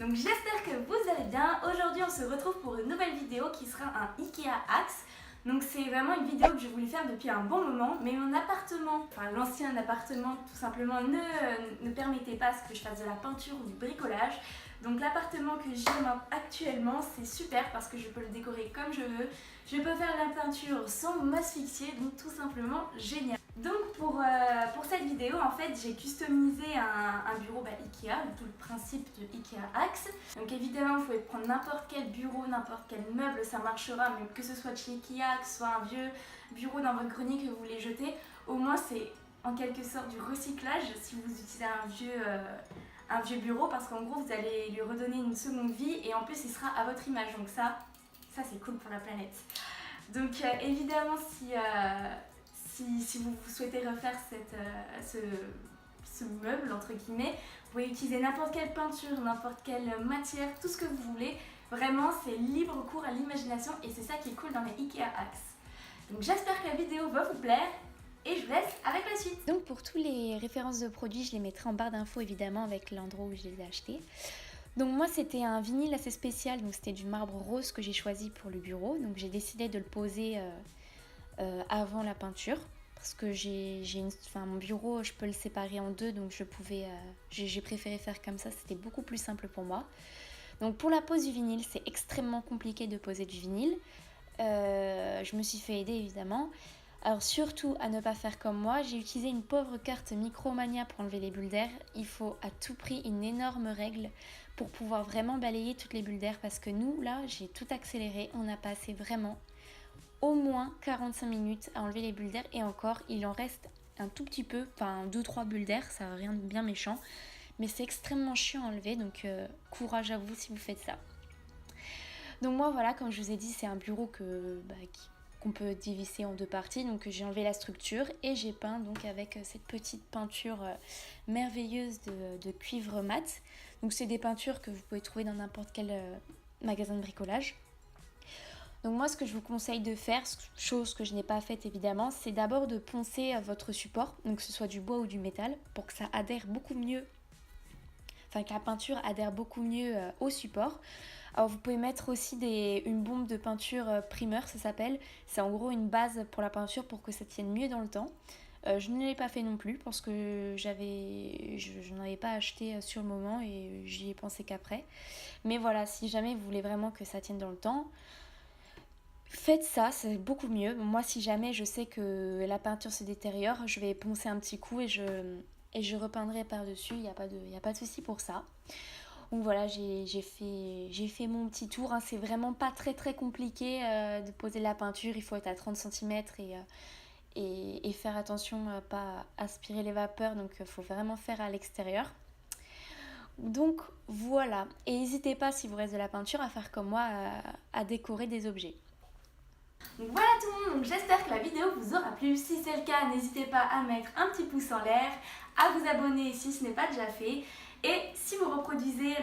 Donc j'espère que vous allez bien. Aujourd'hui on se retrouve pour une nouvelle vidéo qui sera un Ikea Axe. Donc c'est vraiment une vidéo que je voulais faire depuis un bon moment, mais mon appartement, enfin l'ancien appartement tout simplement ne permettait pas à ce que je fasse de la peinture ou du bricolage. Donc l'appartement que j'ai actuellement c'est super parce que je peux le décorer comme je veux. Je peux faire la peinture sans m'asphyxier, donc tout simplement génial. Donc pour cette vidéo en fait j'ai customisé un bureau Ikea, tout le principe de Ikea Axe. Donc évidemment vous pouvez prendre n'importe quel bureau, n'importe quel meuble, ça marchera, mais que ce soit de chez Ikea, que ce soit un vieux bureau dans votre grenier que vous voulez jeter, au moins c'est en quelque sorte du recyclage si vous utilisez un vieux bureau, parce qu'en gros vous allez lui redonner une seconde vie et en plus il sera à votre image, donc ça c'est cool pour la planète. Donc évidemment si vous souhaitez refaire ce meuble entre guillemets, vous pouvez utiliser n'importe quelle peinture, n'importe quelle matière, tout ce que vous voulez. Vraiment c'est libre cours à l'imagination et c'est ça qui est cool dans les Ikea Axe. Donc j'espère que la vidéo va vous plaire. Et je vous laisse avec la suite. Donc pour toutes les références de produits, je les mettrai en barre d'infos évidemment avec l'endroit où je les ai achetés. Donc moi c'était un vinyle assez spécial, donc c'était du marbre rose que j'ai choisi pour le bureau. Donc j'ai décidé de le poser avant la peinture. Parce que mon bureau je peux le séparer en deux, donc j'ai préféré faire comme ça, c'était beaucoup plus simple pour moi. Donc pour la pose du vinyle, c'est extrêmement compliqué de poser du vinyle. Je me suis fait aider évidemment. Alors surtout à ne pas faire comme moi, j'ai utilisé une pauvre carte Micromania pour enlever les bulles d'air. Il faut à tout prix une énorme règle pour pouvoir vraiment balayer toutes les bulles d'air, parce que nous là j'ai tout accéléré, on a passé vraiment au moins 45 minutes à enlever les bulles d'air et encore il en reste un tout petit peu, enfin 2-3 bulles d'air, ça n'a rien de bien méchant, mais c'est extrêmement chiant à enlever, donc courage à vous si vous faites ça. Donc moi voilà, comme je vous ai dit, c'est un bureau qu'on peut diviser en deux parties, donc j'ai enlevé la structure et j'ai peint donc avec cette petite peinture merveilleuse de cuivre mat. Donc c'est des peintures que vous pouvez trouver dans n'importe quel magasin de bricolage. Donc moi ce que je vous conseille de faire, chose que je n'ai pas faite évidemment, c'est d'abord de poncer votre support, donc que ce soit du bois ou du métal, pour que ça adhère beaucoup mieux, enfin que la peinture adhère beaucoup mieux au support. Alors vous pouvez mettre aussi une bombe de peinture primeur, ça s'appelle. C'est en gros une base pour la peinture pour que ça tienne mieux dans le temps. Je ne l'ai pas fait non plus parce que je n'en avais pas acheté sur le moment et j'y ai pensé qu'après. Mais voilà, si jamais vous voulez vraiment que ça tienne dans le temps, faites ça, c'est beaucoup mieux. Moi si jamais je sais que la peinture se détériore, je vais poncer un petit coup et je repeindrai par-dessus, il n'y a pas de souci pour ça. Donc voilà, j'ai fait mon petit tour, hein. C'est vraiment pas très compliqué de poser la peinture, il faut être à 30 cm et faire attention à pas aspirer les vapeurs, donc il faut vraiment faire à l'extérieur. Donc voilà, et n'hésitez pas si vous reste de la peinture à faire comme moi, à décorer des objets. Donc voilà tout le monde, j'espère que la vidéo vous aura plu. Si c'est le cas, n'hésitez pas à mettre un petit pouce en l'air, à vous abonner si ce n'est pas déjà fait. Et si vous reproduisez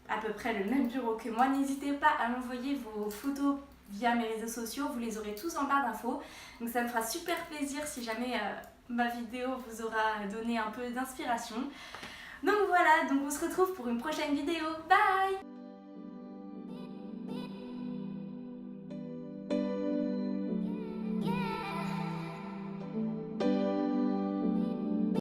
à peu près le même bureau que moi, n'hésitez pas à m'envoyer vos photos via mes réseaux sociaux, vous les aurez tous en barre d'infos. Donc ça me fera super plaisir si jamais ma vidéo vous aura donné un peu d'inspiration. Donc voilà, donc on se retrouve pour une prochaine vidéo. Bye!